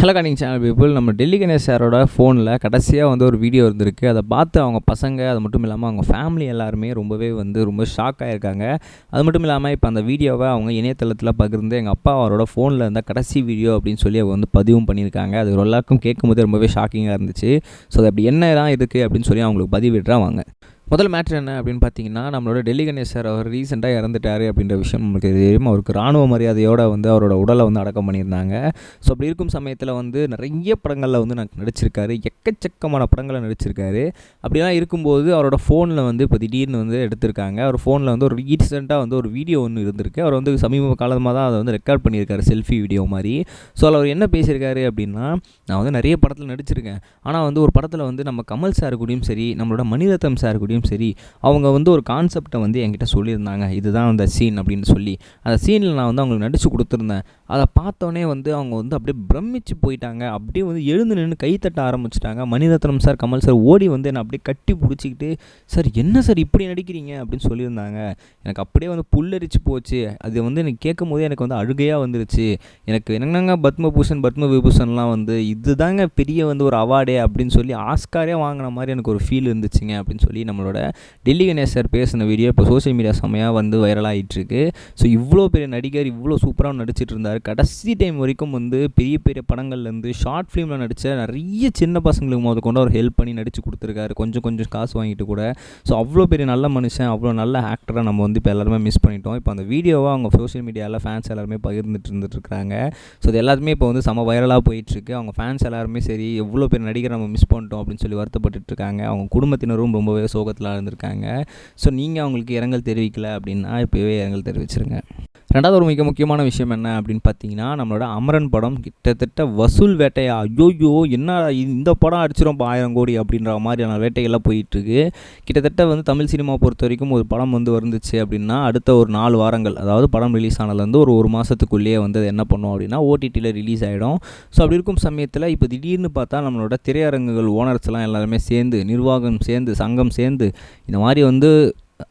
Hello கனிங் channel people. நம்ம டெல்லி கணேஷ் சாரோட ஃபோனில் கடைசியாக வந்து ஒரு வீடியோ இருந்திருக்கு. அதை பார்த்து அவங்க பசங்க, அது மட்டும் இல்லாமல் அவங்க ஃபேமிலி எல்லாருமே ரொம்ப ஷாக் ஆகியிருக்காங்க. அது மட்டும் இல்லாமல் இப்போ அந்த வீடியோவை அவங்க இணையதளத்தில் பகிர்ந்து எங்கள் அப்பா அவரோட ஃபோனில் இருந்தால் கடைசி வீடியோ அப்படின்னு சொல்லி அவங்க வந்து பதிவும் பண்ணியிருக்காங்க. அது எல்லாருக்கும் கேட்கும்போது ரொம்பவே ஷாக்கிங்காக இருந்துச்சு. ஸோ அது அப்படி என்ன தான் இருக்குது அப்படின்னு சொல்லி அவங்களுக்கு பதிவிடுறாங்க. முதல் மேட்ரு என்ன அப்படின்னு பார்த்தீங்கன்னா, நம்மளோட டெல்லி கணேஷ் சார் அவர் ரீசெண்டாக இறந்துட்டார் அப்படின்ற விஷயம் நம்மளுக்கு தெரியும். அவருக்கு ராணுவ மரியாதையோடு வந்து அவரோட உடலை வந்து அடக்கம் பண்ணியிருந்தாங்க. ஸோ அப்படி இருக்கும் சமயத்தில் வந்து நிறைய படங்களில் வந்து நடிச்சிருக்காரு. எக்கச்சக்கமான படங்களை நடிச்சிருக்காரு. அப்படிலாம் இருக்கும்போது அவரோட ஃபோனில் வந்து இப்போ திடீர்னு வந்து எடுத்திருக்காங்க. அவர் ஃபோனில் வந்து ஒரு ரீசெண்டாக வந்து ஒரு வீடியோ ஒன்று இருந்திருக்கு. அவர் வந்து சமீப காலமாக தான் அதை வந்து ரெக்கார்ட் பண்ணியிருக்காரு, செல்ஃபி வீடியோ மாதிரி. ஸோ அதில் அவர் என்ன பேசியிருக்காரு அப்படின்னா, நான் வந்து நிறைய படத்தில் நடிச்சிருக்கேன். ஆனால் வந்து ஒரு படத்தில் வந்து நம்ம கமல் சார் கூடயும் சரி, நம்மளோட மணிரத்னம் சார் கூடயும் சரி, அவங்க வந்து ஒரு கான்செப்டை வந்து என்கிட்ட சொல்லியிருந்தாங்க. இதுதான் அந்த சீன் அப்படின்னு சொல்லி அந்த சீனில் நான் வந்து அவங்களுக்கு நடித்து கொடுத்துருந்தேன். அதை பார்த்தோன்னே வந்து அவங்க வந்து அப்படியே பிரமிச்சு போயிட்டாங்க. அப்படியே வந்து எழுந்து நின்று கைத்தட்ட ஆரம்பிச்சிட்டாங்க. மணிரத்னம் சார், கமல் சார் ஓடி வந்து என்னை அப்படியே கட்டி பிடிச்சிக்கிட்டு, சார் என்ன சார் இப்படி நடிக்கிறீங்க அப்படின்னு சொல்லியிருந்தாங்க. எனக்கு அப்படியே வந்து புல்லரிச்சு போச்சு. அது வந்து எனக்கு கேட்கும் போதே எனக்கு வந்து அழுகையாக வந்துருச்சு. எனக்கு என்னங்க பத்மபூஷன், பத்ம விபூஷன்லாம் வந்து இதுதாங்க பெரிய வந்து ஒரு அவார்டே அப்படின்னு சொல்லி ஆஸ்காரே வாங்கின மாதிரி எனக்கு ஒரு ஃபீல் இருந்துச்சுங்க அப்படின்னு சொல்லி நம்மளோட டெல்லி கணேஷ் சார் பேசின வீடியோ இப்போ சோஷியல் மீடியா செம்மையாக வந்து வைரலாகிட்டுருக்கு. ஸோ இவ்வளோ பெரிய நடிகர் இவ்வளோ சூப்பராக நடிச்சிட்டு இருந்தார். கடைசி டைம் வரைக்கும் வந்து பெரிய பெரிய படங்கள்லேருந்து ஷார்ட் ஃபிலிமில் நடித்த நிறைய சின்ன பசங்களுக்கு கொண்டு அவர் ஹெல்ப் பண்ணி நடித்து கொடுத்துருக்காரு. கொஞ்சம் கொஞ்சம் காசு வாங்கிட்டு கூட. ஸோ அவ்வளோ பெரிய நல்ல மனுஷன், அவ்வளோ நல்ல ஆக்டரை நம்ம வந்து இப்போ எல்லாருமே மிஸ் பண்ணிட்டோம். இப்போ அந்த வீடியோவை அவங்க சோஷியல் மீடியாவில் ஃபேன்ஸ் எல்லாருமே இருந்துட்டுருக்காங்க. ஸோ இது எல்லாத்துமே இப்போ வந்து செம வைரலாக போயிட்டுருக்கு. அவங்க ஃபேன்ஸ் எல்லாருமே சரி, எவ்வளோ பெரிய நடிகரை நம்ம மிஸ் பண்ணிட்டோம் அப்படின்னு சொல்லி வருத்தப்பட்டுருக்காங்க. அவங்க குடும்பத்தினரும் ரொம்பவே சோகத்தில் இருந்திருக்காங்க. ஸோ நீங்கள் அவங்களுக்கு இரங்கல் தெரிவிக்கல அப்படின்னா இப்போவே இரங்கல் தெரிவிச்சிருங்க. ரெண்டாவது ஒரு மிக முக்கியமான விஷயம் என்ன அப்படின்னு பார்த்தீங்கன்னா, நம்மளோட அமரன் படம் கிட்டத்தட்ட வசூல் வேட்டையா, ஐயோயோ என்ன இந்த படம் அடிச்சிடும் 1000 கோடி அப்படின்ற மாதிரியான வேட்டைகள்லாம் போயிட்டுருக்கு. கிட்டத்தட்ட வந்து தமிழ் சினிமா பொறுத்த வரைக்கும் ஒரு படம் வந்து வந்துச்சு அப்படின்னா அடுத்த ஒரு 4 வாரங்கள், அதாவது படம் ரிலீஸ் ஆனதுலேருந்து ஒரு மாதத்துக்குள்ளேயே வந்து அது என்ன பண்ணும் அப்படின்னா ஓடிடியில் ரிலீஸ் ஆகிடும். ஸோ அப்படி இருக்கும் சமயத்தில் இப்போ திடீர்னு பார்த்தா நம்மளோட திரையரங்குகள் ஓனர்ஸ்லாம் எல்லாருமே சேர்ந்து, நிர்வாகம் சேர்ந்து, சங்கம் சேர்ந்து இந்த மாதிரி வந்து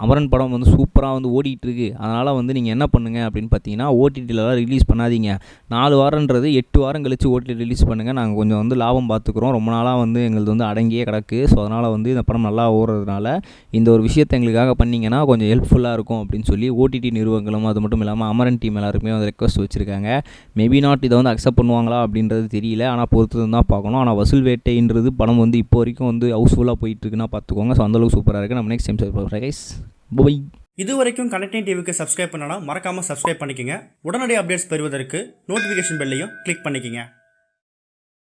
அமரன் படம் வந்து சூப்பராக வந்து ஓடிட்டுருக்கு. அதனால் வந்து நீங்கள் என்ன பண்ணுங்கள் அப்படின்னு பார்த்தீங்கன்னா, ஓடிடிலலாம் ரிலீஸ் பண்ணாதீங்க. 4 வாரன்றது 8 வாரம் கழித்து ஓடிடி ரிலீஸ் பண்ணுங்கள். நாங்கள் கொஞ்சம் வந்து லாபம் பார்த்துக்குறோம். ரொம்ப நாளாக வந்து எங்களுக்கு வந்து அடங்கியே கிடக்கு. ஸோ அதனால் வந்து இந்த படம் நல்லா ஓடுறதுனால இந்த ஒரு விஷயத்தை எங்களுக்காக பண்ணிங்கன்னா கொஞ்சம் ஹெல்ப்ஃபுல்லாக இருக்கும் அப்படின்னு சொல்லி ஓடிடி நிறுவனங்களும், அது மட்டும் இல்லாமல் அமரன் டீம் எல்லாருக்குமே வந்து ரெக்வஸ்ட் வச்சுருக்காங்க. மேபி நாட் இதை வந்து அக்செப்ட் பண்ணுவாங்களா அப்படின்றது தெரியல. ஆனால் பொறுத்து தான் பார்க்கணும். ஆனால் வசூல் வேட்டைன்றது படம் வந்து இப்போ வரைக்கும் வந்து ஹவுஸ்ஃபுல்லாக போயிட்டுருக்குன்னா பார்த்துக்கோங்க. ஸோ அந்தளவுக்கு சூப்பராக இருக்குது. நம்ம நெக்ஸ்ட் டைம் பார்க்குறேன் கைஸ். பாய். இது வரைக்கும் கனெக்டிங் டிவிக்கு சப்ஸ்கிரைப் பண்ணனா மறக்காம சப்ஸ்கிரைப் பண்ணிக்கங்க. உடனடி அப்டேட்ஸ் பெறுவதற்கு நோட்டிஃபிகேஷன் பெல்லையும் கிளிக் பண்ணிக்கங்க.